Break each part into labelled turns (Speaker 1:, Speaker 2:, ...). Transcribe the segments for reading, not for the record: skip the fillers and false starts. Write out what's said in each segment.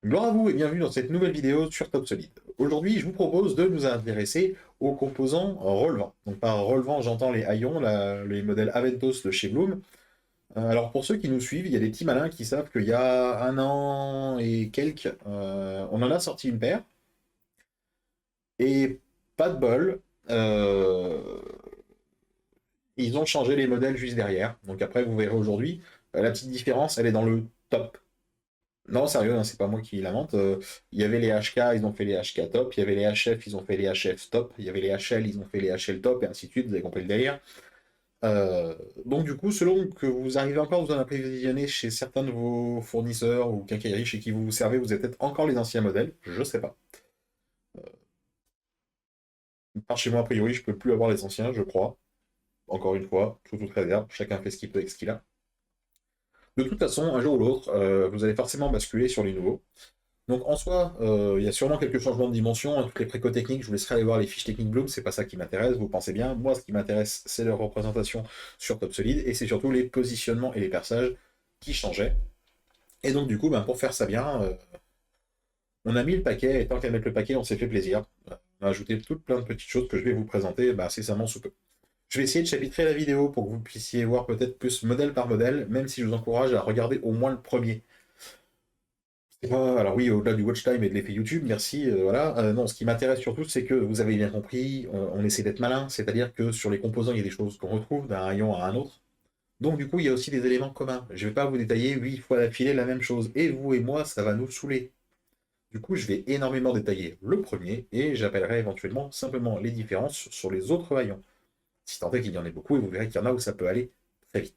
Speaker 1: Gloire à vous et bienvenue dans cette nouvelle vidéo sur Top Solid. Aujourd'hui, je vous propose de nous intéresser aux composants relevants. Donc par relevant, j'entends les haillons, les modèles Aventos de chez Bloom. Alors pour ceux qui nous suivent, il y a des petits malins qui savent qu'il y a un an et quelques, on en a sorti une paire. Et pas de bol, euh, ils ont changé les modèles juste derrière. Donc après, vous verrez aujourd'hui, la petite différence, elle est dans le top. Non, sérieux, hein, c'est pas moi qui lamente. Il y avait les HK, ils ont fait les HK top. Il y avait les HF, ils ont fait les HF top. Il y avait les HL, ils ont fait les HL top, et ainsi de suite. Vous avez compris le délire. Euh, donc, du coup, selon que vous arrivez encore, vous en approvisionner chez certains de vos fournisseurs ou quincailleries chez qui vous vous servez, vous êtes peut-être encore les anciens modèles. Je sais pas. Par chez moi, a priori, je peux plus avoir les anciens, je crois. Encore une fois, sous toute réserve. Chacun fait ce qu'il peut avec ce qu'il a. De toute façon, un jour ou l'autre, vous allez forcément basculer sur les nouveaux. Donc en soi, il y a sûrement quelques changements de dimension, hein, toutes les préco techniques, je vous laisserai aller voir les fiches techniques Bloom, c'est pas ça qui m'intéresse, vous pensez bien. Moi, ce qui m'intéresse, c'est leur représentation sur Top Solid, et c'est surtout les positionnements et les perçages qui changeaient. Et donc du coup, ben, pour faire ça bien, on a mis le paquet, et tant qu'à mettre le paquet, on s'est fait plaisir. On a ajouté tout plein de petites choses que je vais vous présenter incessamment sous peu. Je vais essayer de chapitrer la vidéo pour que vous puissiez voir peut-être plus modèle par modèle, même si je vous encourage à regarder au moins le premier. Alors oui, au-delà du watch time et de l'effet YouTube, merci. Voilà. Non, ce qui m'intéresse surtout, c'est que vous avez bien compris, on essaie d'être malin, c'est-à-dire que sur les composants, il y a des choses qu'on retrouve d'un rayon à un autre. Donc du coup, il y a aussi des éléments communs. Je ne vais pas vous détailler 8 fois d'affilée la même chose. Et vous et moi, ça va nous saouler. Du coup, je vais énormément détailler le premier et j'appellerai éventuellement simplement les différences sur les autres rayons. Si tant est qu'il y en ait beaucoup, et vous verrez qu'il y en a où ça peut aller très vite.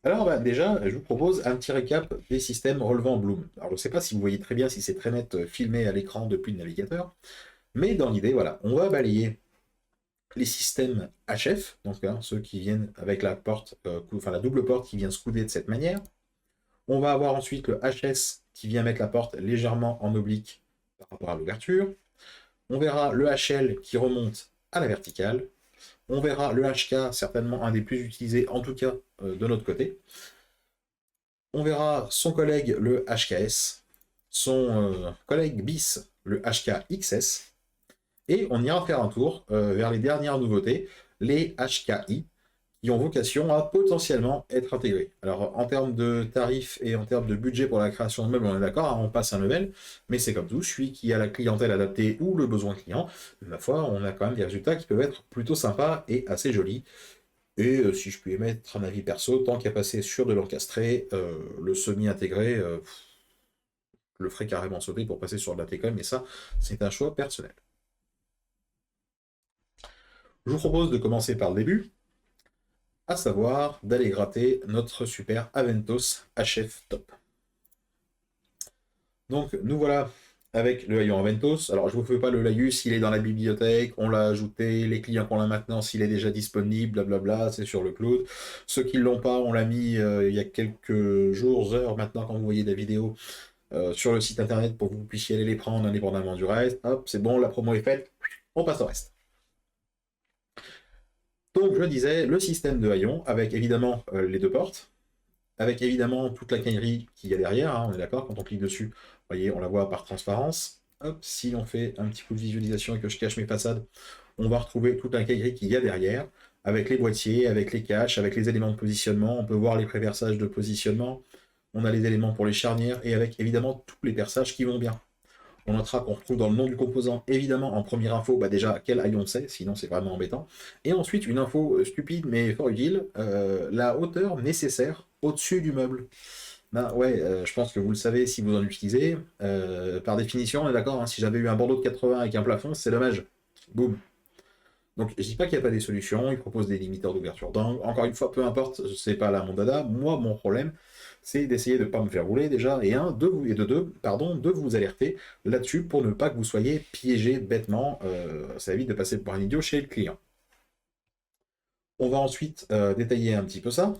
Speaker 1: Alors déjà, je vous propose un petit récap des systèmes relevant Bloom. Alors je ne sais pas si vous voyez très bien, si c'est très net filmé à l'écran depuis le navigateur, mais dans l'idée, voilà, on va balayer les systèmes HF, donc ceux qui viennent avec la porte, enfin la double porte qui vient se couder de cette manière. On va avoir ensuite le HS qui vient mettre la porte légèrement en oblique par rapport à l'ouverture. On verra le HL qui remonte à la verticale. On verra le HK, certainement un des plus utilisés, en tout cas de notre côté. On verra son collègue le HKS, son collègue bis le HKXS, et on ira faire un tour vers les dernières nouveautés, les HKI, qui ont vocation à potentiellement être intégrés. Alors en termes de tarifs et en termes de budget pour la création de meubles, on est d'accord, hein, on passe un level, mais c'est comme tout, celui qui a la clientèle adaptée ou le besoin client, ma foi, on a quand même des résultats qui peuvent être plutôt sympas et assez jolis. Et si je puis émettre un avis perso, tant qu'à passer sur de l'encastré, le semi-intégré, je le ferai carrément sauter pour passer sur de la Técom, mais ça, c'est un choix personnel. Je vous propose de commencer par le début, à savoir d'aller gratter notre super Aventos HF Top. Donc nous voilà avec le haillon Aventos. Alors je ne vous fais pas le laïus, il est dans la bibliothèque, on l'a ajouté, les clients qui ont la maintenance, il est déjà disponible, blablabla, c'est sur le cloud. Ceux qui ne l'ont pas, on l'a mis il y a quelques jours, heures maintenant quand vous voyez la vidéo sur le site internet pour que vous puissiez aller les prendre indépendamment du reste. Hop, c'est bon, la promo est faite, on passe au reste. Donc je disais, le système de haillons, avec évidemment les deux portes, avec évidemment toute la quinillerie qu'il y a derrière, hein, on est d'accord, quand on clique dessus, vous voyez, on la voit par transparence. Hop, si on fait un petit coup de visualisation et que je cache mes façades, on va retrouver toute la quinillerie qu'il y a derrière, avec les boîtiers, avec les caches, avec les éléments de positionnement, on peut voir les préversages de positionnement, on a les éléments pour les charnières, et avec évidemment tous les perçages qui vont bien. On notera qu'on retrouve dans le nom du composant, évidemment, en première info, déjà quel haillon c'est, sinon c'est vraiment embêtant. Et ensuite, une info stupide mais fort utile, la hauteur nécessaire au-dessus du meuble. Je pense que vous le savez si vous en utilisez. Par définition, on est d'accord, hein, si j'avais eu un bandeau de 80 avec un plafond, c'est dommage. Boum. Donc je dis pas qu'il n'y a pas des solutions, ils proposent des limiteurs d'ouverture d'angle. Encore une fois, peu importe, c'est pas là mon dada. Moi, mon problème, c'est d'essayer de ne pas me faire rouler déjà, et de vous alerter là-dessus pour ne pas que vous soyez piégé bêtement. Ça évite de passer pour un idiot chez le client. On va ensuite détailler un petit peu ça.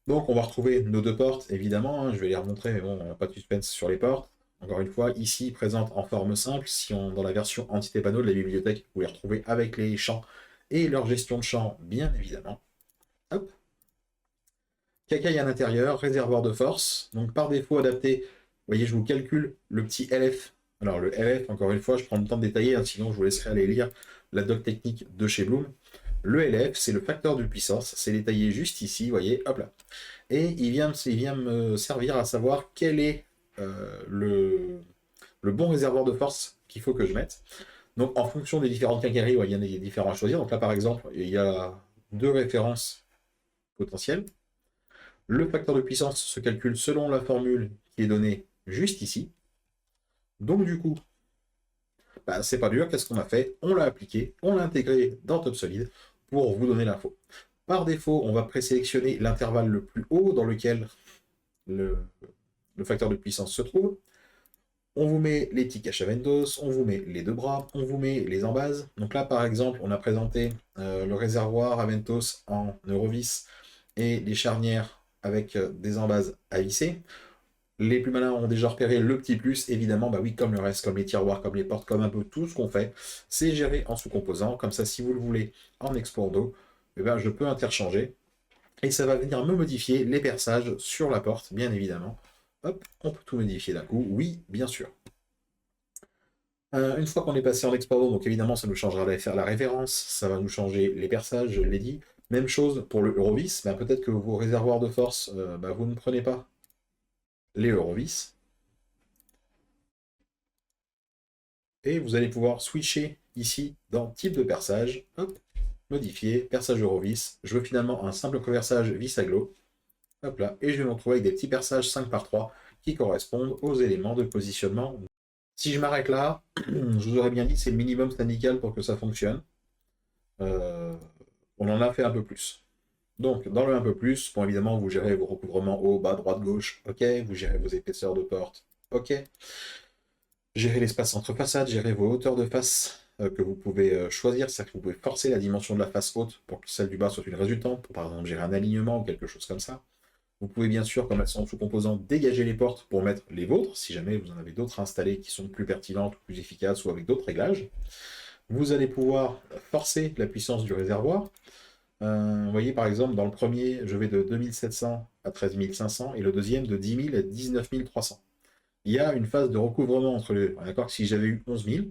Speaker 1: Donc on va retrouver nos deux portes, évidemment, hein, je vais les remontrer, mais bon, pas de suspense sur les portes. Encore une fois, ici, présente en forme simple. Si on, dans la version entité panneau de la bibliothèque, vous les retrouvez avec les champs et leur gestion de champ, bien évidemment. Hop. Cacaille à l'intérieur, réservoir de force, donc par défaut adapté. Vous voyez, je vous calcule le petit LF. Alors le LF, encore une fois, je prends le temps de détailler, hein, sinon je vous laisserai aller lire la doc technique de chez Bloom. Le LF, c'est le facteur de puissance, c'est détaillé juste ici, vous voyez, hop là. Et il vient me servir à savoir quel est le bon réservoir de force qu'il faut que je mette. Donc en fonction des différentes quincailleries, il y en a des différents à choisir. Donc là par exemple, il y a 2 références potentielles. Le facteur de puissance se calcule selon la formule qui est donnée juste ici. Donc du coup, bah, c'est pas dur, qu'est-ce qu'on a fait? On l'a appliqué, on l'a intégré dans TopSolid pour vous donner l'info. Par défaut, on va présélectionner l'intervalle le plus haut dans lequel le facteur de puissance se trouve. On vous met les petits caches à Ventos, on vous met les 2 bras, on vous met les embases. Donc là, par exemple, on a présenté le réservoir à Ventos en Eurovis et les charnières avec des embases à visser. Les plus malins ont déjà repéré le petit plus, évidemment, bah oui, comme le reste, comme les tiroirs, comme les portes, comme un peu tout ce qu'on fait, c'est géré en sous-composants. Comme ça, si vous le voulez en export d'eau, eh ben, je peux interchanger. Et ça va venir me modifier les perçages sur la porte, bien évidemment. Hop, on peut tout modifier d'un coup, oui, bien sûr. Une fois qu'on est passé en export d'eau, donc évidemment, ça nous changera la référence, ça va nous changer les perçages, je l'ai dit. Même chose pour le Eurovis, bah, peut-être que vos réservoirs de force, bah, vous ne prenez pas les Eurovis. Et vous allez pouvoir switcher ici dans type de perçage, hop, modifier, perçage Eurovis. Je veux finalement un simple conversage vis aglo. Hop là, et je vais me retrouver avec des petits perçages 5 par 3 qui correspondent aux éléments de positionnement. Si je m'arrête là, je vous aurais bien dit c'est le minimum syndical pour que ça fonctionne. On en a fait un peu plus. Donc, dans le un peu plus, bon, évidemment, vous gérez vos recouvrements haut, bas, droite, gauche, ok. Vous gérez vos épaisseurs de porte, ok. Gérez l'espace entre façades, gérez vos hauteurs de face que vous pouvez choisir, c'est-à-dire que vous pouvez forcer la dimension de la face haute pour que celle du bas soit une résultante, pour par exemple gérer un alignement ou quelque chose comme ça. Vous pouvez bien sûr, comme elles sont sous-composants, dégager les portes pour mettre les vôtres, si jamais vous en avez d'autres installées qui sont plus pertinentes, plus efficaces ou avec d'autres réglages. Vous allez pouvoir forcer la puissance du réservoir. Vous voyez par exemple, dans le premier, je vais de 2700 à 13500 et le deuxième de 10 000 à 19 300. Il y a une phase de recouvrement entre les deux. D'accord que si j'avais eu 11 000,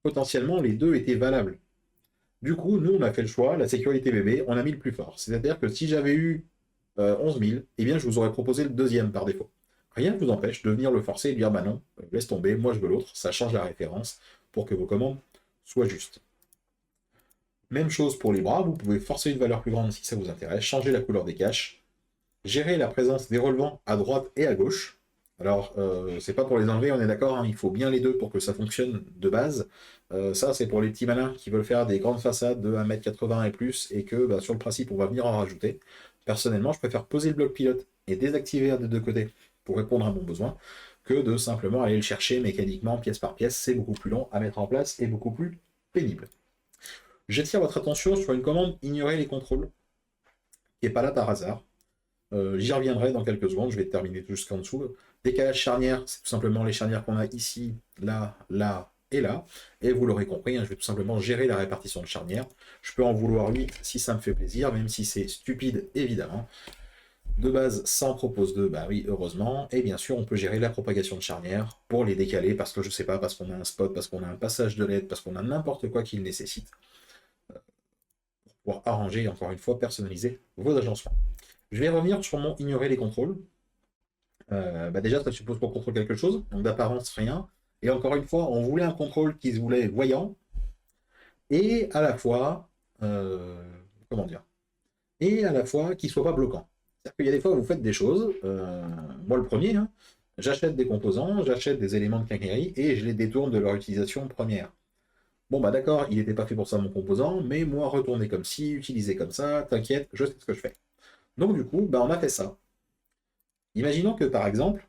Speaker 1: potentiellement les deux étaient valables. Du coup, nous, on a fait le choix, la sécurité bébé, on a mis le plus fort. C'est-à-dire que si j'avais eu 11 000, eh bien, je vous aurais proposé le deuxième par défaut. Rien ne vous empêche de venir le forcer et de dire, bah non, laisse tomber, moi je veux l'autre, ça change la référence pour que vos commandes soient justes. Même chose pour les bras, vous pouvez forcer une valeur plus grande si ça vous intéresse, changer la couleur des caches, gérer la présence des relevants à droite et à gauche. Alors, c'est pas pour les enlever, on est d'accord, hein, il faut bien les deux pour que ça fonctionne de base. Ça, c'est pour les petits malins qui veulent faire des grandes façades de 1,80 m et plus, et que bah, sur le principe, on va venir en rajouter. Personnellement, je préfère poser le bloc pilote et désactiver des deux côtés pour répondre à mon besoin, que de simplement aller le chercher mécaniquement, pièce par pièce. C'est beaucoup plus long à mettre en place et beaucoup plus pénible. J'attire votre attention sur une commande « Ignorer les contrôles », qui n'est pas là par hasard. J'y reviendrai dans quelques secondes, je vais terminer jusqu'en dessous. Décalage charnière, c'est tout simplement les charnières qu'on a ici, là, là et là. Et vous l'aurez compris, hein, je vais tout simplement gérer la répartition de charnières. Je peux en vouloir 8 si ça me fait plaisir, même si c'est stupide, évidemment. De base, ça en propose 2, bah oui, heureusement. Et bien sûr, on peut gérer la propagation de charnières pour les décaler, parce que je sais pas, parce qu'on a un spot, parce qu'on a un passage de LED, parce qu'on a n'importe quoi qu'il nécessite. Pour arranger, encore une fois, personnaliser vos agencements. Je vais revenir sur mon ignorer les contrôles. Déjà, ça suppose qu'on contrôle quelque chose, donc d'apparence rien. Et encore une fois, on voulait un contrôle qui se voulait voyant, et à la fois, comment dire, et à la fois qui soit pas bloquant. C'est-à-dire qu'il y a des fois où vous faites des choses, moi le premier, hein, j'achète des composants, j'achète des éléments de quincaillerie, et je les détourne de leur utilisation première. Bon bah d'accord, il n'était pas fait pour ça mon composant, mais moi retourner comme ci, utiliser comme ça, t'inquiète, je sais ce que je fais. Donc du coup, bah, on a fait ça. Imaginons que par exemple,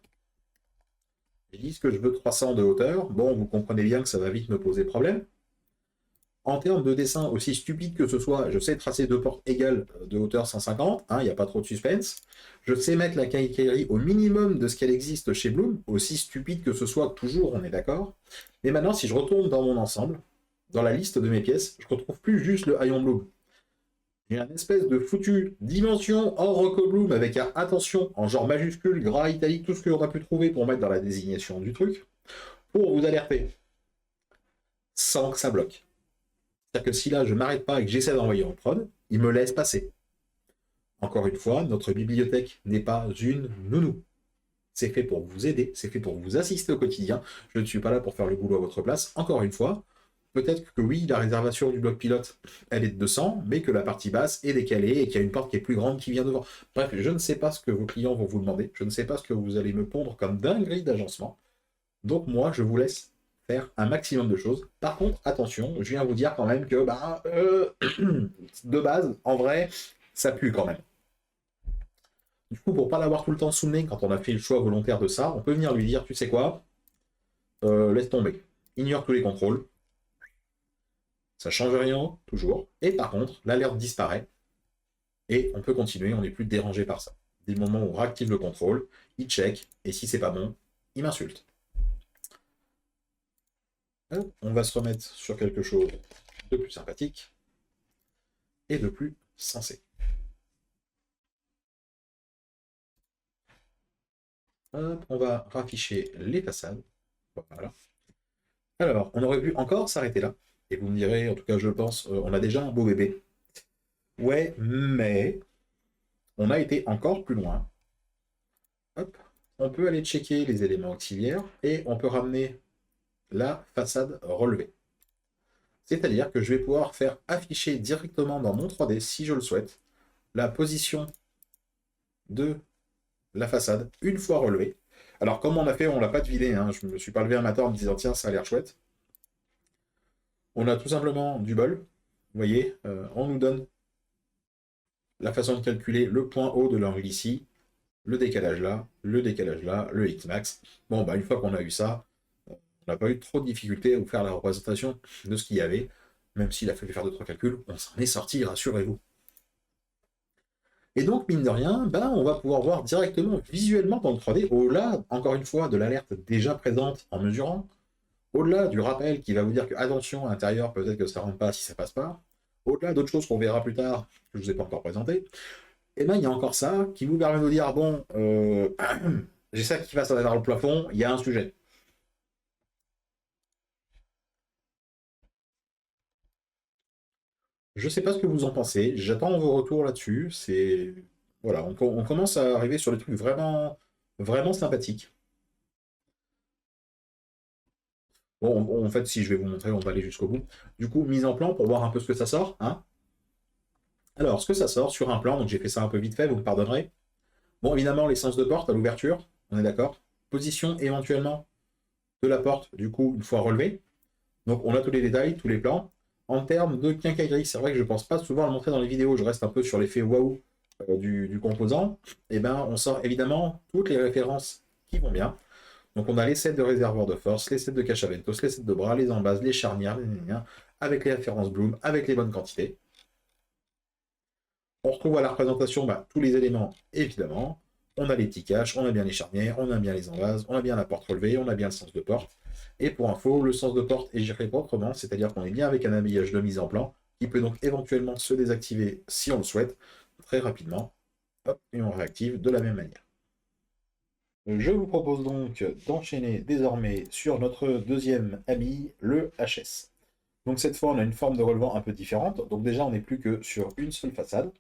Speaker 1: je dise que je veux 300 de hauteur, bon vous comprenez bien que ça va vite me poser problème. En termes de dessin, aussi stupide que ce soit, je sais tracer deux portes égales de hauteur 150, il n'y a pas trop de suspense. Je sais mettre la quincaillerie au minimum de ce qu'elle existe chez Bloom, aussi stupide que ce soit, toujours, on est d'accord. Mais maintenant, si je retourne dans mon ensemble, dans la liste de mes pièces, je retrouve plus juste le Iron Bloom. J'ai une espèce de foutu dimension hors Roco Bloom avec un attention en genre majuscule, gras, italique, tout ce qu'on a pu trouver pour mettre dans la désignation du truc, pour vous alerter, sans que ça bloque. C'est-à-dire que si là je m'arrête pas et que j'essaie d'envoyer en prod, il me laisse passer. Encore une fois, notre bibliothèque n'est pas une nounou. C'est fait pour vous aider, c'est fait pour vous assister au quotidien. Je ne suis pas là pour faire le boulot à votre place. Encore une fois, peut-être que oui, la réservation du bloc pilote, elle est de 200, mais que la partie basse est décalée et qu'il y a une porte qui est plus grande qui vient devant. Bref, je ne sais pas ce que vos clients vont vous demander. Je ne sais pas ce que vous allez me pondre comme dinguerie d'agencement. Donc moi, je vous laisse faire un maximum de choses. Par contre, attention, je viens vous dire quand même que de base, en vrai, ça pue quand même. Du coup, pour pas l'avoir tout le temps sous le nez quand on a fait le choix volontaire de ça, on peut venir lui dire, tu sais quoi, laisse tomber. Ignore tous les contrôles. Ça change rien, toujours. Et par contre, l'alerte disparaît. Et on peut continuer, on n'est plus dérangé par ça. Dès le moment où on réactive le contrôle, il check, et si c'est pas bon, il m'insulte. On va se remettre sur quelque chose de plus sympathique et de plus sensé. Hop, on va rafficher les façades. Voilà. Alors, on aurait pu encore s'arrêter là. Et vous me direz, en tout cas je le pense, on a déjà un beau bébé. Ouais, mais on a été encore plus loin. Hop, on peut aller checker les éléments auxiliaires et on peut ramener la façade relevée. C'est-à-dire que je vais pouvoir faire afficher directement dans mon 3D, si je le souhaite, la position de la façade une fois relevée. Alors, comme on a fait, on ne l'a pas deviné, hein, je ne me suis pas levé un matin en me disant, tiens, ça a l'air chouette. On a tout simplement du bol. Vous voyez, on nous donne la façon de calculer le point haut de l'angle ici, le décalage là, le Xmax. Bon, bah, une fois qu'on a eu ça, on n'a pas eu trop de difficultés à vous faire la représentation de ce qu'il y avait. Même s'il a fallu faire 2-3 calculs, on s'en est sorti, rassurez-vous. Et donc, mine de rien, ben, on va pouvoir voir directement, visuellement dans le 3D, au-delà, encore une fois, de l'alerte déjà présente en mesurant, au-delà du rappel qui va vous dire que, attention, à l'intérieur, peut-être que ça ne rentre pas si ça passe pas, au-delà d'autres choses qu'on verra plus tard, que je ne vous ai pas encore présentées, et bien, il y a encore ça qui vous permet de vous dire, bon, j'ai ça qui va s'en aller vers le plafond, il y a un sujet. Je ne sais pas ce que vous en pensez, j'attends vos retours là-dessus, c'est... Voilà, on commence à arriver sur des trucs vraiment, vraiment sympathiques. Bon, en fait, si je vais vous montrer, on va aller jusqu'au bout. Du coup, mise en plan pour voir un peu ce que ça sort. Hein. Alors, ce que ça sort sur un plan, donc j'ai fait ça un peu vite fait, vous me pardonnerez. Bon, évidemment, les sens de porte à l'ouverture, on est d'accord. Position éventuellement de la porte, du coup, une fois relevée. Donc, on a tous les détails, tous les plans. En termes de quincaillerie, c'est vrai que je ne pense pas souvent le montrer dans les vidéos, je reste un peu sur l'effet waouh du composant. Et bien, on sort évidemment toutes les références qui vont bien. Donc on a les sets de réservoir de force, les sets de cache à ventos, les sets de bras, les embases, les charnières, avec les références Bloom, avec les bonnes quantités. On retrouve à la représentation tous les éléments, évidemment. On a les petits caches, on a bien les charnières, on a bien les embases, on a bien la porte relevée, on a bien le sens de porte. Et pour info, le sens de porte est géré proprement, c'est-à-dire qu'on est bien avec un habillage de mise en plan, qui peut donc éventuellement se désactiver si on le souhaite, très rapidement. Hop, et on réactive de la même manière. Je vous propose donc d'enchaîner désormais sur notre deuxième ami, le HS. Donc cette fois, on a une forme de relevant un peu différente. Donc déjà, on n'est plus que sur une seule façade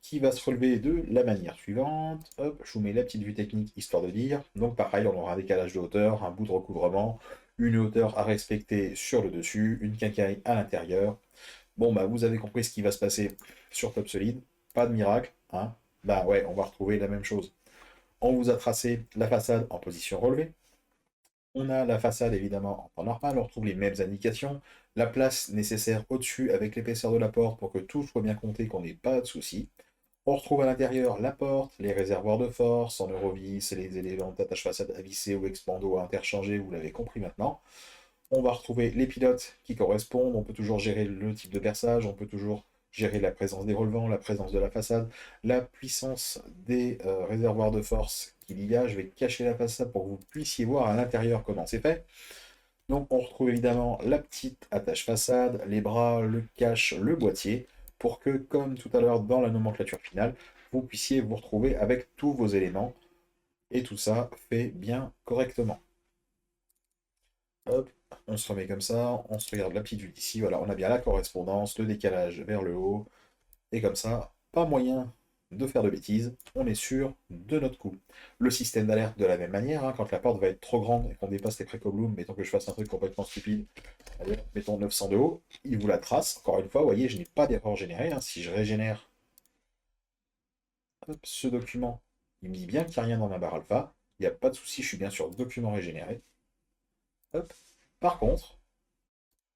Speaker 1: qui va se relever de la manière suivante. Hop, je vous mets la petite vue technique histoire de dire. Donc pareil, on aura un décalage de hauteur, un bout de recouvrement, une hauteur à respecter sur le dessus, une quincaille à l'intérieur. Bon, bah vous avez compris ce qui va se passer sur Top Solid. Pas de miracle, hein. Bah ouais, on va retrouver la même chose. On vous a tracé la façade en position relevée. On a la façade évidemment en temps normal, on retrouve les mêmes indications, la place nécessaire au-dessus avec l'épaisseur de la porte pour que tout soit bien compté, qu'on n'ait pas de soucis. On retrouve à l'intérieur la porte, les réservoirs de force en eurovis, les éléments d'attache façade à visser ou expando à interchanger, vous l'avez compris maintenant. On va retrouver les pilotes qui correspondent, on peut toujours gérer le type de perçage, on peut toujours gérer la présence des relevants, la présence de la façade, la puissance des réservoirs de force qu'il y a. Je vais cacher la façade pour que vous puissiez voir à l'intérieur comment c'est fait. Donc on retrouve évidemment la petite attache façade, les bras, le cache, le boîtier, pour que, comme tout à l'heure dans la nomenclature finale, vous puissiez vous retrouver avec tous vos éléments, et tout ça fait bien correctement. Hop, on se remet comme ça, on se regarde la petite vue d'ici, voilà, on a bien la correspondance, le décalage vers le haut, et comme ça, pas moyen de faire de bêtises, on est sûr de notre coup. Le système d'alerte de la même manière, hein, quand la porte va être trop grande et qu'on dépasse les préco-blooms, mettons que je fasse un truc complètement stupide, allez, mettons 900 de haut, il vous la trace. Encore une fois, vous voyez, je n'ai pas d'erreur générée, hein. Si je régénère hop, ce document, il me dit bien qu'il n'y a rien dans ma barre alpha, il n'y a pas de souci, je suis bien sur document régénéré. Hop. Par contre,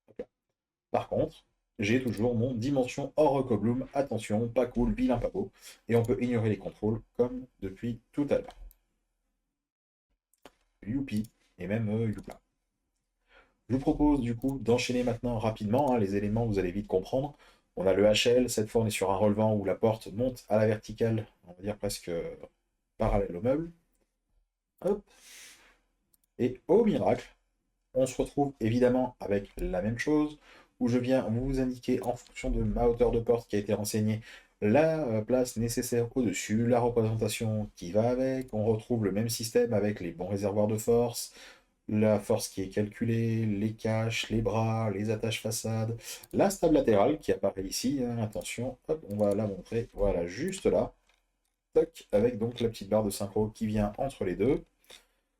Speaker 1: hop là. Par contre, j'ai toujours mon dimension hors recobloom. Attention, pas cool, vilain pas beau. Et on peut ignorer les contrôles comme depuis tout à l'heure. Youpi, et même youpla. Je vous propose du coup d'enchaîner maintenant rapidement, hein, les éléments, vous allez vite comprendre. On a le HL, cette fois on est sur un relevant où la porte monte à la verticale, on va dire presque parallèle au meuble. Hop. Et au miracle, on se retrouve évidemment avec la même chose, où je viens vous indiquer en fonction de ma hauteur de porte qui a été renseignée, la place nécessaire au-dessus, la représentation qui va avec. On retrouve le même système avec les bons réservoirs de force, la force qui est calculée, les caches, les bras, les attaches façades, la stable latérale qui apparaît ici, hein, attention, hop, on va la montrer, voilà, juste là, toc, avec donc la petite barre de synchro qui vient entre les deux,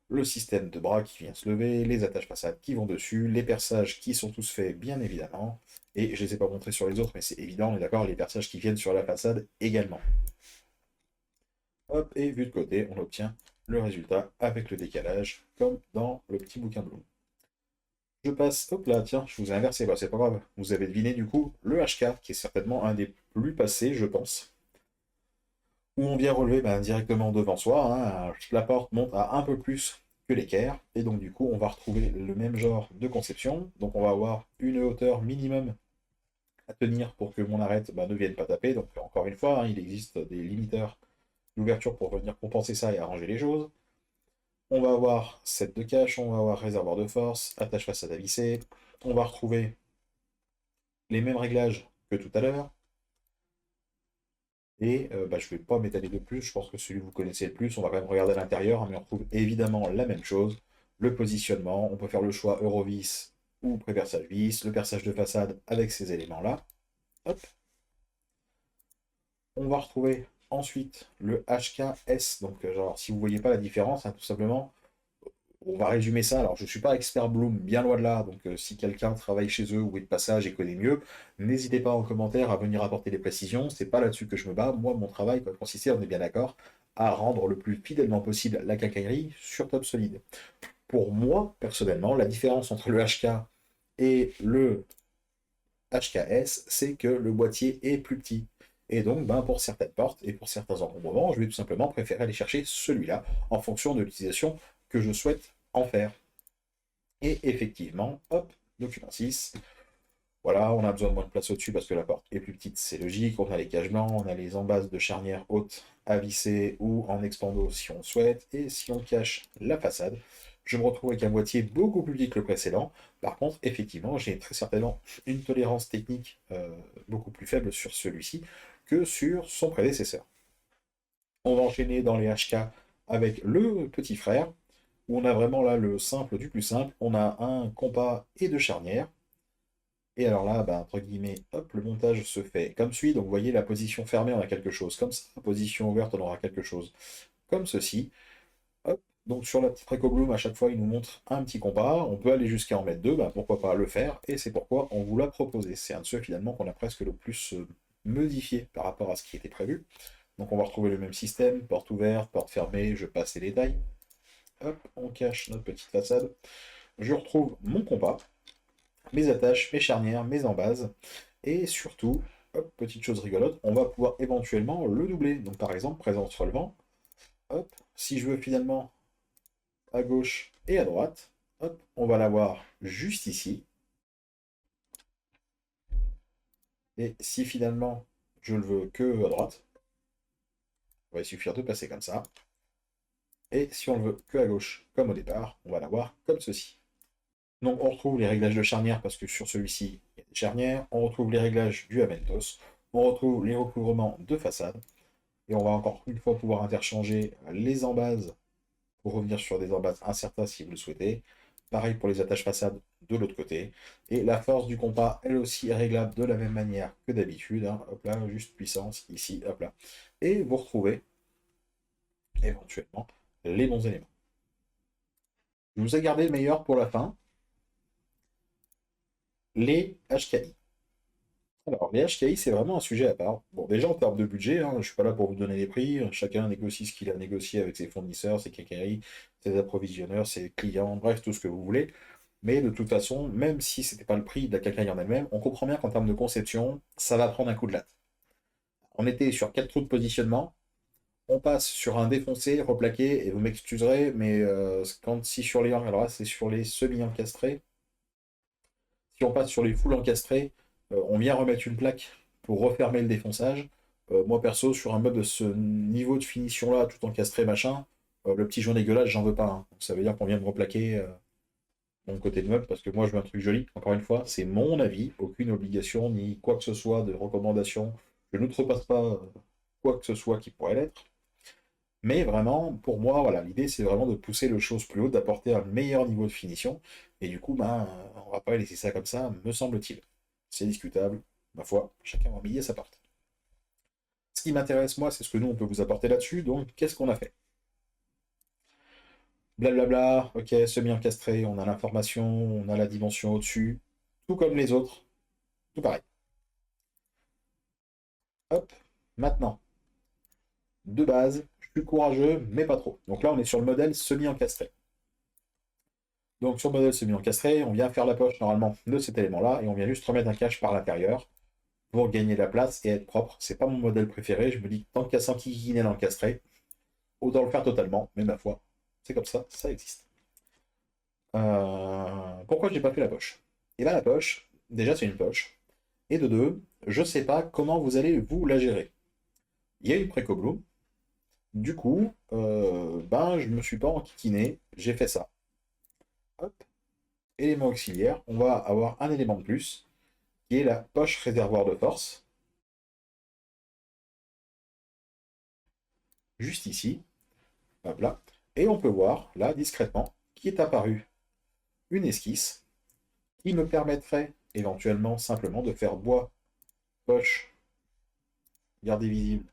Speaker 1: le système de bras qui vient se lever, les attaches façades qui vont dessus, les perçages qui sont tous faits, bien évidemment, et je ne les ai pas montrés sur les autres, mais c'est évident, on est d'accord, les perçages qui viennent sur la façade également. Hop, et vu de côté, on obtient le résultat avec le décalage, comme dans le petit bouquin de Bloom. Je passe, hop là, tiens, je vous ai inversé, bah, c'est pas grave. Vous avez deviné du coup le HK, qui est certainement un des plus passés, je pense, où on vient relever bah, directement devant soi, hein, la porte monte à un peu plus que l'équerre, et donc du coup on va retrouver le même genre de conception. Donc on va avoir une hauteur minimum à tenir pour que mon arête bah, ne vienne pas taper. Donc encore une fois, hein, il existe des limiteurs d'ouverture pour venir compenser ça et arranger les choses. On va avoir set de cache, on va avoir réservoir de force, attache façade à visser, on va retrouver les mêmes réglages que tout à l'heure. Et bah, je ne vais pas m'étaler de plus, je pense que celui que vous connaissez le plus, on va quand même regarder à l'intérieur, hein, mais on retrouve évidemment la même chose. Le positionnement, on peut faire le choix Eurovis ou pré-perçage vis, le perçage de façade avec ces éléments-là. Hop. On va retrouver ensuite le HKS. Donc, genre, si vous ne voyez pas la différence, hein, tout simplement, on va résumer ça. Alors, je ne suis pas expert Bloom, bien loin de là. Donc, si quelqu'un travaille chez eux ou est de passage et connaît mieux, n'hésitez pas en commentaire à venir apporter des précisions. C'est pas là-dessus que je me bats. Moi, mon travail va consister, on est bien d'accord, à rendre le plus fidèlement possible la quincaillerie sur top solide. Pour moi, personnellement, la différence entre le HK et le HKS, c'est que le boîtier est plus petit. Et donc, ben, pour certaines portes et pour certains encombrements, je vais tout simplement préférer aller chercher celui-là en fonction de l'utilisation que je souhaite en faire. Et effectivement, hop, document 6. Voilà, on a besoin de moins de place au-dessus parce que la porte est plus petite, c'est logique. On a les cagements, on a les embases de charnières hautes à visser ou en expando si on souhaite. Et si on cache la façade, je me retrouve avec un boîtier beaucoup plus petit que le précédent. Par contre, effectivement, j'ai très certainement une tolérance technique beaucoup plus faible sur celui-ci que sur son prédécesseur. On va enchaîner dans les HK avec le petit frère, où on a vraiment là le simple du plus simple. On a un compas et deux charnières. Et alors là, bah, entre guillemets, hop, le montage se fait comme suit. Donc vous voyez, la position fermée, on a quelque chose comme ça. La position ouverte, on aura quelque chose comme ceci. Hop. Donc sur la petite Recobloom, à chaque fois, il nous montre un petit compas. On peut aller jusqu'à en mettre deux, bah, pourquoi pas le faire. Et c'est pourquoi on vous l'a proposé. C'est un de ceux finalement qu'on a presque le plus modifié par rapport à ce qui était prévu. Donc on va retrouver le même système, porte ouverte, porte fermée, je passe les détails. Hop, on cache notre petite façade. Je retrouve mon compas, mes attaches, mes charnières, mes embases, et surtout, hop, petite chose rigolote, on va pouvoir éventuellement le doubler. Donc par exemple, présence relevant, hop, si je veux finalement à gauche et à droite, hop, on va l'avoir juste ici. Et si finalement je le veux que à droite, il va suffire de passer comme ça. Et si on le veut que à gauche, comme au départ, on va l'avoir comme ceci. Donc on retrouve les réglages de charnière parce que sur celui-ci, il y a des charnières. On retrouve les réglages du Aventos. On retrouve les recouvrements de façade. Et on va encore une fois pouvoir interchanger les embases pour revenir sur des embases incertains si vous le souhaitez. Pareil pour les attaches façades de l'autre côté. Et la force du compas, elle aussi, est réglable de la même manière que d'habitude. Hein. Hop là, juste puissance, ici, hop là. Et vous retrouvez éventuellement les bons éléments. Je vous ai gardé le meilleur pour la fin, les HKI. Alors, les HKI, c'est vraiment un sujet à part. Bon, déjà en termes de budget, hein, je ne suis pas là pour vous donner les prix. Chacun négocie ce qu'il a négocié avec ses fournisseurs, ses quincailleries, ses approvisionneurs, ses clients, bref, tout ce que vous voulez. Mais de toute façon, même si ce n'était pas le prix de la quincaillerie en elle-même, on comprend bien qu'en termes de conception, ça va prendre un coup de latte. On était sur 4 trous de positionnement, on passe sur un défoncé, replaqué, et vous m'excuserez, mais si sur les alors là, c'est sur les semi-encastrés. Si on passe sur les full encastrés, on vient remettre une plaque pour refermer le défonçage. Moi perso, sur un meuble de ce niveau de finition-là, tout encastré, machin, le petit jaune dégueulasse, j'en veux pas. Hein. Donc, ça veut dire qu'on vient de replaquer mon côté de meuble, parce que moi je veux un truc joli. Encore une fois, c'est mon avis, aucune obligation, ni quoi que ce soit de recommandation. Je n'outrepasse pas quoi que ce soit qui pourrait l'être. Mais vraiment, pour moi, voilà, l'idée c'est vraiment de pousser les choses plus haut, d'apporter un meilleur niveau de finition. Et du coup, ben, on va pas laisser ça comme ça, me semble-t-il. C'est discutable, ma foi, chacun va midi sa part. Ce qui m'intéresse, moi, c'est ce que nous, on peut vous apporter là-dessus. Donc, qu'est-ce qu'on a fait? Blablabla, ok, semi-encastré, on a l'information, on a la dimension au-dessus, tout comme les autres, tout pareil. Hop, maintenant, de base, je suis courageux, mais pas trop. Donc là, on est sur le modèle semi-encastré. Donc sur le modèle semi-encastré, on vient faire la poche normalement de cet élément-là, et on vient juste remettre un cache par l'intérieur pour gagner de la place et être propre. C'est pas mon modèle préféré, je me dis que tant qu'à s'enquiquiner l'encastré, autant le faire totalement, mais ma foi, c'est comme ça existe. Pourquoi je n'ai pas fait la poche? Et bien la poche, déjà c'est une poche, et de deux, je sais pas comment vous allez vous la gérer. Il y a une préco-bloom, du coup, ben je me suis pas enquiquiné, j'ai fait ça. Hop, élément auxiliaire, on va avoir un élément de plus, qui est la poche réservoir de force, juste ici, hop là, et on peut voir, là, discrètement, qui est apparue une esquisse, qui me permettrait éventuellement simplement de faire bois, poche, garder visible,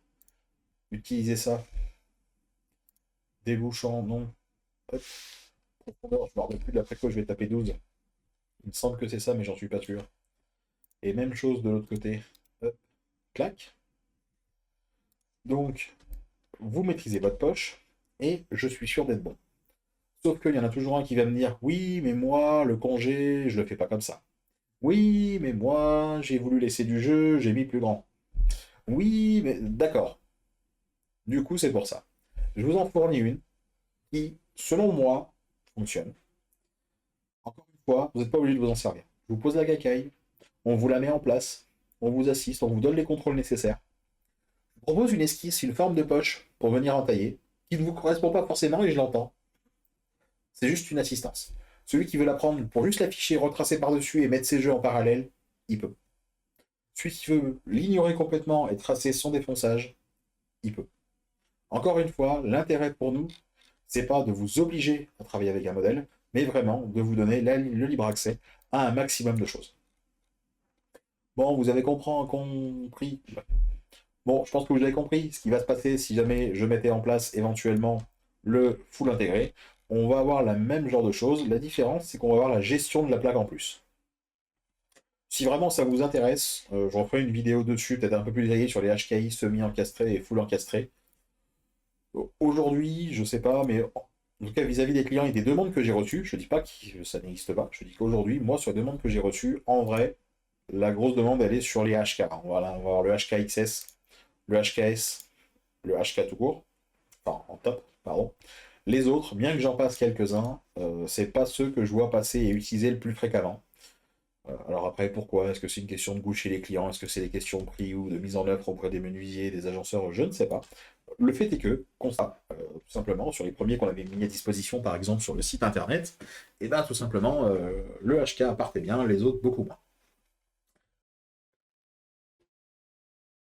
Speaker 1: utiliser ça, débouchant, non, hop, profondeur, je ne me rappelle plus de la préco, je vais taper 12, il me semble que c'est ça, mais j'en suis pas sûr. Et même chose de l'autre côté, hop, clac. Donc, vous maîtrisez votre poche, et je suis sûr d'être bon. Sauf qu'il y en a toujours un qui va me dire oui, mais moi, le congé, je le fais pas comme ça. Oui, mais moi, j'ai voulu laisser du jeu, j'ai mis plus grand. Oui, mais d'accord. Du coup, c'est pour ça. Je vous en fournis une qui, selon moi, fonctionne. Encore une fois, vous n'êtes pas obligé de vous en servir. Je vous pose la cacaille, on vous la met en place, on vous assiste, on vous donne les contrôles nécessaires. Je vous propose une esquisse, une forme de poche pour venir entailler, qui ne vous correspond pas forcément et je l'entends. C'est juste une assistance. Celui qui veut la prendre pour juste l'afficher, retracer par-dessus et mettre ses jeux en parallèle, il peut. Celui qui veut l'ignorer complètement et tracer son défonçage, il peut. Encore une fois, l'intérêt pour nous, c'est pas de vous obliger à travailler avec un modèle, mais vraiment de vous donner le libre accès à un maximum de choses. Bon, vous avez compris. Bon, je pense que vous avez compris ce qui va se passer si jamais je mettais en place éventuellement le full intégré. On va avoir la même genre de choses. La différence, c'est qu'on va avoir la gestion de la plaque en plus. Si vraiment ça vous intéresse, je referai une vidéo dessus, peut-être un peu plus détaillée sur les HKI semi-encastrés et full encastrés. Aujourd'hui, je sais pas, mais en tout cas vis-à-vis des clients et des demandes que j'ai reçues, je dis pas que ça n'existe pas, je dis qu'aujourd'hui, moi, sur les demandes que j'ai reçues, en vrai, la grosse demande, elle est sur les HK. Voilà, on va avoir le HKXS, le HKS, le HK tout court, enfin en top, pardon. Les autres, bien que j'en passe quelques-uns, c'est pas ceux que je vois passer et utiliser le plus fréquemment. Alors après, pourquoi? Est-ce que c'est une question de goût chez les clients? Est-ce que c'est des questions de prix ou de mise en œuvre auprès des menuisiers, des agenceurs? Je ne sais pas. Le fait est que, constat, tout simplement, sur les premiers qu'on avait mis à disposition, par exemple, sur le site internet, et bien tout simplement, le HK partait bien, les autres beaucoup moins.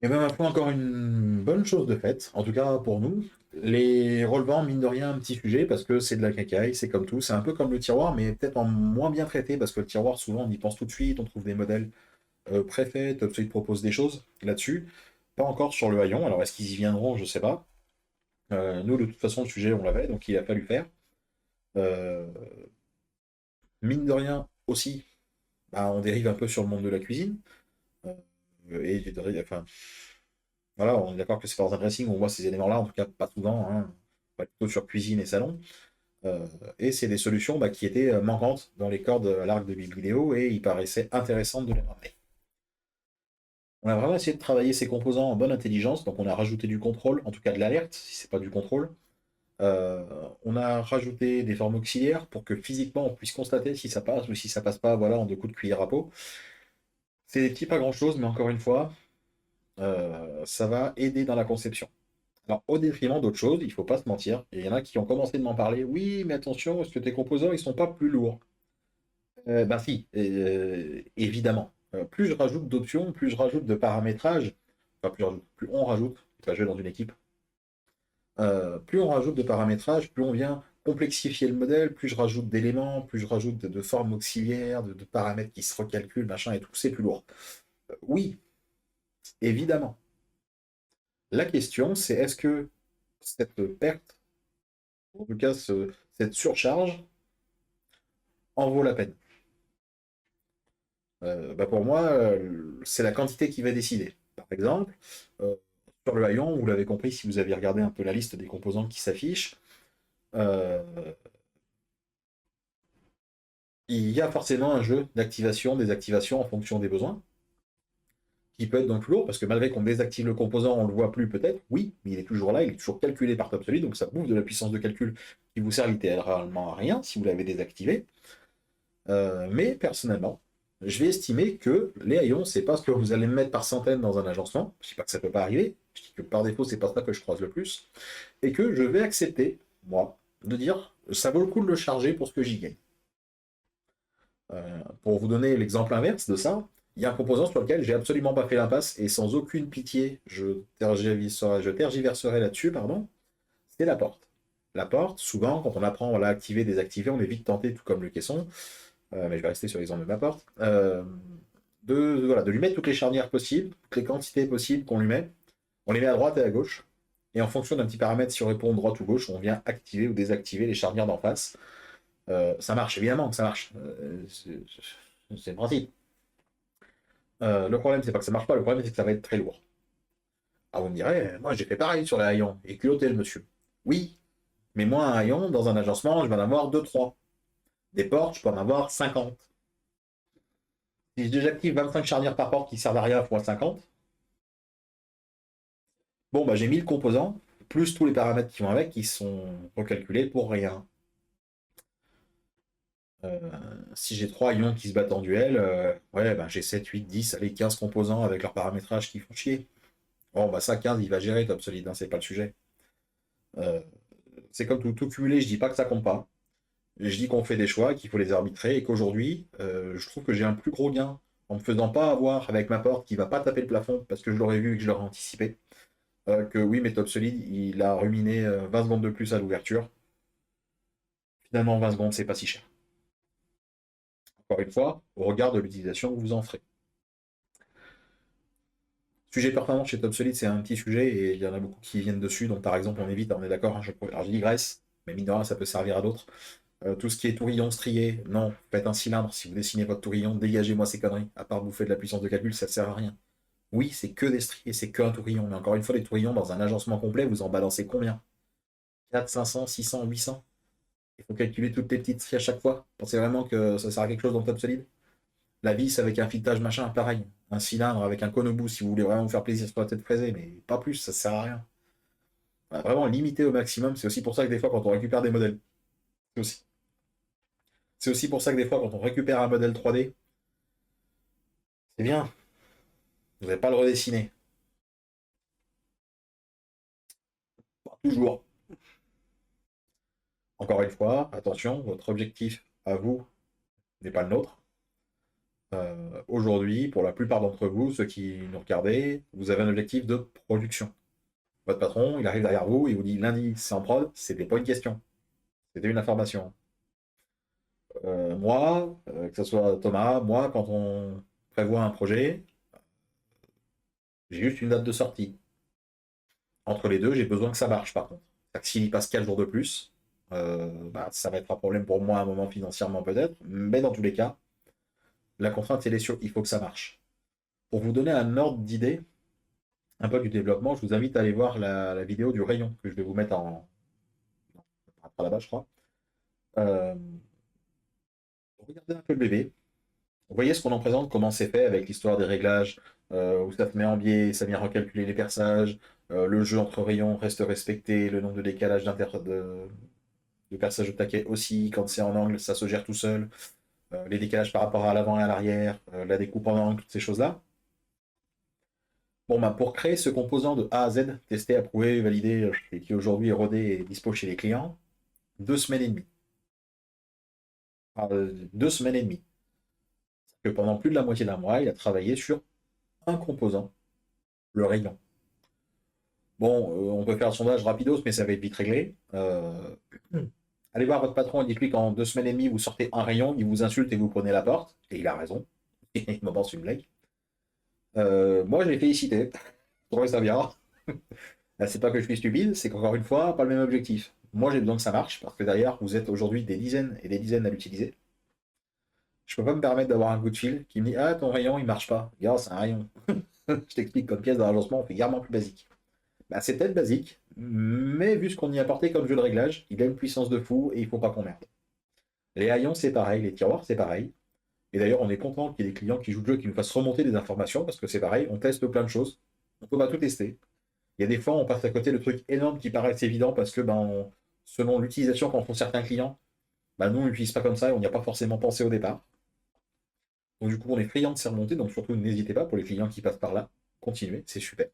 Speaker 1: Et bien, ma foi, encore une bonne chose de faite, en tout cas pour nous. Les relevants, mine de rien, un petit sujet, parce que c'est de la cacaille, c'est comme tout, c'est un peu comme le tiroir, mais peut-être en moins bien traité, parce que le tiroir, souvent, on y pense tout de suite, on trouve des modèles préfaits, Topsoid propose des choses là-dessus. Pas encore sur le haillon, alors est-ce qu'ils y viendront, je sais pas. Nous, de toute façon, le sujet, on l'avait, donc il a fallu faire. Euh, Mine de rien, aussi, bah, on dérive un peu sur le monde de la cuisine. Euh, enfin, voilà, on est d'accord que c'est dans un dressing où on voit ces éléments-là, en tout cas pas souvent, hein, pas plutôt sur cuisine et salon. Euh, et c'est des solutions bah, qui étaient manquantes dans les cordes à l'arc de Biblio et il paraissait intéressant de les ramener. On a vraiment essayé de travailler ces composants en bonne intelligence, donc on a rajouté du contrôle, en tout cas de l'alerte, si c'est pas du contrôle. Euh, on a rajouté des formes auxiliaires pour que physiquement on puisse constater si ça passe ou si ça passe pas, voilà, en 2 coups de cuillère à peau. C'est des petits pas grand chose, mais encore une fois, ça va aider dans la conception. Alors, au détriment d'autres choses, il faut pas se mentir, et il y en a qui ont commencé de m'en parler. Oui, mais attention, est-ce que tes composants, ils sont pas plus lourds? Ben si, évidemment. Plus je rajoute d'options, plus je rajoute de paramétrage, enfin plus on rajoute, enfin, je vais dans une équipe, plus on rajoute de paramétrage, plus on vient complexifier le modèle, plus je rajoute d'éléments, plus je rajoute de formes auxiliaires, de paramètres qui se recalculent, machin et tout, c'est plus lourd. Oui, évidemment. La question, c'est est-ce que cette perte, en tout cas cette surcharge, en vaut la peine? Bah pour moi, c'est la quantité qui va décider. Par exemple, euh, sur le haillon, vous l'avez compris si vous avez regardé un peu la liste des composants qui s'affichent, euh, il y a forcément un jeu d'activation, désactivation en fonction des besoins, qui peut être donc lourd, parce que malgré qu'on désactive le composant, on ne le voit plus peut-être, oui, mais il est toujours là, il est toujours calculé par TopSolid, donc ça bouffe de la puissance de calcul qui vous sert littéralement à rien si vous l'avez désactivé. Mais personnellement, je vais estimer que les haillons, c'est pas ce que vous allez me mettre par centaines dans un agencement. Je dis pas que ça peut pas arriver. Je dis que par défaut, c'est pas ça que je croise le plus. Et que je vais accepter, moi, de dire ça vaut le coup de le charger pour ce que j'y gagne. Pour vous donner l'exemple inverse de ça, il y a un composant sur lequel j'ai absolument pas fait l'impasse et sans aucune pitié, je tergiverserai là-dessus, pardon, c'est la porte. La porte, souvent, quand on apprend à l'activer, désactiver, on est vite tenté, tout comme le caisson, mais je vais rester sur l'exemple de ma porte, voilà, de lui mettre toutes les charnières possibles, toutes les quantités possibles qu'on lui met. On les met à droite et à gauche. Et en fonction d'un petit paramètre, si on répond droite ou gauche, on vient activer ou désactiver les charnières d'en face. Ça marche, évidemment que ça marche. C'est le principe. Le problème, c'est pas que ça marche pas, le problème, c'est que ça va être très lourd. Ah, vous me direz, moi j'ai fait pareil sur les haillons, et culotté le monsieur. Oui, mais moi, un haillon, dans un agencement, je vais en avoir 2-3. Des portes, je peux en avoir 50. Si je désactive 25 charnières par porte qui servent à rien fois 50, bon, bah, j'ai mis le composant, plus tous les paramètres qui vont avec, qui sont recalculés pour rien. Euh, Si j'ai 3 ions qui se battent en duel, ouais, bah, j'ai 7, 8, 10, allez, 15 composants avec leur paramétrage qui font chier. Bon, bah ça, 15, il va gérer top solide, hein, c'est pas le sujet. Euh, c'est comme tout cumulé, je dis pas que ça compte pas. Je dis qu'on fait des choix, qu'il faut les arbitrer, et qu'aujourd'hui, je trouve que j'ai un plus gros gain en me faisant pas avoir avec ma porte qui va pas taper le plafond parce que je l'aurais vu et que je l'aurais anticipé. Que oui, mais top solide, il a ruminé 20 secondes de plus à l'ouverture. Finalement, 20 secondes, c'est pas si cher. Encore une fois, au regard de l'utilisation que vous en ferez. Sujet performance chez TopSolid, c'est un petit sujet et il y en a beaucoup qui viennent dessus. Donc, par exemple, on évite, on est d'accord, hein, alors je digresse, mais mine de rien, ça peut servir à d'autres. Tout ce qui est tourillon strié, non, faites un cylindre. Si vous dessinez votre tourillon, dégagez-moi ces conneries. À part bouffer de la puissance de calcul, ça ne sert à rien. Oui, c'est que des striés, c'est que un tourillon. Mais encore une fois, les tourillons, dans un agencement complet, vous en balancez combien? 4, 500, 600, 800? Il faut calculer toutes les petites stries à chaque fois. Pensez vraiment que ça sert à quelque chose dans TopSolid? La vis avec un filetage machin, pareil. Un cylindre avec un cône au bout si vous voulez vraiment vous faire plaisir sur la tête fraisée, mais pas plus, ça sert à rien. Vraiment limité au maximum. C'est aussi pour ça que des fois, quand on récupère des modèles, c'est aussi, c'est aussi pour ça que des fois, quand on récupère un modèle 3D, c'est bien, vous n'allez pas le redessiner. Pas toujours. Encore une fois, attention, votre objectif à vous n'est pas le nôtre. Aujourd'hui, pour la plupart d'entre vous, ceux qui nous regardez, vous avez un objectif de production. Votre patron, il arrive derrière vous et vous dit lundi, c'est en prod, c'était pas une question, c'était une information. Moi, que ce soit Thomas, moi, quand on prévoit un projet, j'ai juste une date de sortie. Entre les deux, j'ai besoin que ça marche par contre. C'est-à-dire que s'il y passe 4 jours de plus, bah, ça va être un problème pour moi à un moment financièrement peut-être, mais dans tous les cas, la contrainte, elle est sûre, il faut que ça marche. Pour vous donner un ordre d'idée, un peu du développement, je vous invite à aller voir la vidéo du rayon que je vais vous mettre à la base, je crois. Euh, Regardez un peu le bébé. Vous voyez ce qu'on en présente, comment c'est fait avec l'histoire des réglages, où ça se met en biais, ça vient recalculer les perçages, le jeu entre rayons reste respecté, le nombre de décalages de perçage de taquet aussi, quand c'est en angle, ça se gère tout seul, les décalages par rapport à l'avant et à l'arrière, la découpe en angle, toutes ces choses-là. Bon, bah, pour créer ce composant de A à Z, testé, approuvé, validé, et qui aujourd'hui est rodé et dispo chez les clients, 2 semaines et demie. 2 semaines et demie. Que pendant plus de la moitié d'un mois, il a travaillé sur un composant, le rayon. Bon, on peut faire un sondage rapidos, mais ça va être vite réglé. Allez voir votre patron et dites-lui qu'en 2 semaines et demie, vous sortez un rayon, il vous insulte et vous prenez la porte. Et il a raison. Il m'en pense une blague. Moi, je l'ai félicité. Je trouvais ça bien. C'est pas que je suis stupide, c'est qu'encore une fois, pas le même objectif. Moi, j'ai besoin que ça marche, parce que derrière, vous êtes aujourd'hui des dizaines et des dizaines à l'utiliser. Je peux pas me permettre d'avoir un coup de fil qui me dit ah, ton rayon, il marche pas. Regarde, c'est un rayon. Je t'explique, comme pièce d'agencement, on fait garement plus basique. Bah, c'est peut-être basique, mais vu ce qu'on y a apporté comme jeu de réglage, il a une puissance de fou et il faut pas qu'on merde. Les haillons, c'est pareil, les tiroirs, c'est pareil. Et d'ailleurs, on est content qu'il y ait des clients qui jouent le jeu, qui nous fassent remonter des informations, parce que c'est pareil, on teste plein de choses. On peut pas tout tester. Il y a des fois, on passe à côté de trucs énormes qui paraissent évidents parce que, selon l'utilisation qu'en font certains clients, nous, on l'utilise pas comme ça et on n'y a pas forcément pensé au départ. Donc, du coup, on est friand de ces remontées, donc surtout, n'hésitez pas pour les clients qui passent par là. Continuez, c'est super.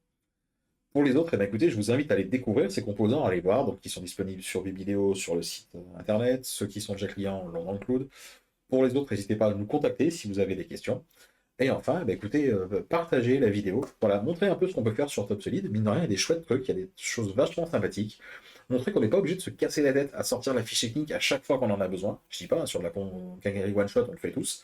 Speaker 1: Pour les autres, écoutez, je vous invite à aller découvrir ces composants, à les voir, donc qui sont disponibles sur Vimeo, sur le site internet. Ceux qui sont déjà clients l'ont dans le cloud. Pour les autres, n'hésitez pas à nous contacter si vous avez des questions. Et enfin, écoutez, partagez la vidéo. Voilà, montrez un peu ce qu'on peut faire sur Top Solid. Mine de rien, il y a des chouettes trucs, il y a des choses vachement sympathiques. Montrez qu'on n'est pas obligé de se casser la tête à sortir la fiche technique à chaque fois qu'on en a besoin. Je dis pas, sur de la quincaillerie one shot, on le fait tous.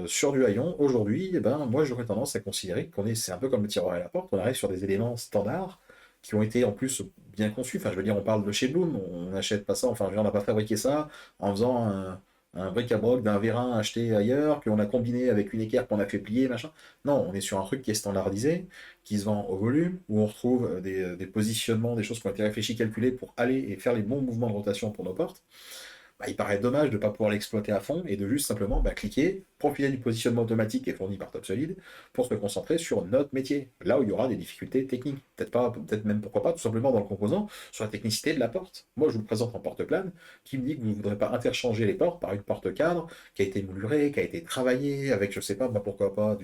Speaker 1: Sur du haillon, aujourd'hui, moi j'aurais tendance à considérer c'est un peu comme le tiroir à la porte, on arrive sur des éléments standards qui ont été en plus bien conçus. Enfin, je veux dire, on parle de chez Bloom, on n'achète pas ça, enfin, on n'a pas fabriqué ça en faisant un bric-à-broc d'un vérin acheté ailleurs, qu'on a combiné avec une équerre qu'on a fait plier, machin. Non, on est sur un truc qui est standardisé, qui se vend au volume, où on retrouve des positionnements, des choses qui ont été réfléchies, calculées pour aller et faire les bons mouvements de rotation pour nos portes. Il paraît dommage de ne pas pouvoir l'exploiter à fond et de juste simplement cliquer, profiter du positionnement automatique qui est fourni par TopSolid pour se concentrer sur notre métier, là où il y aura des difficultés techniques. Peut-être pas, peut-être même pourquoi pas, tout simplement dans le composant, sur la technicité de la porte. Moi, je vous le présente en porte-plane, qui me dit que vous ne voudrez pas interchanger les portes par une porte cadre qui a été moulurée, qui a été travaillée avec, je sais pas, pourquoi pas,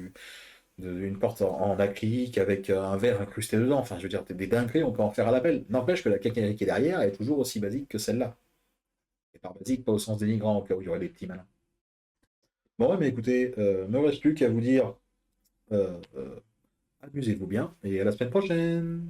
Speaker 1: une porte en acrylique avec un verre incrusté dedans. Enfin, je veux dire, des dingueries, on peut en faire à l'appel. N'empêche que la quincaillerie qui est derrière est toujours aussi basique que celle-là. Et par basique, pas au sens dénigrant, au cas où il y aurait des petits malins. Bon, ouais, mais écoutez, ne me reste plus qu'à vous dire, amusez-vous bien, et à la semaine prochaine.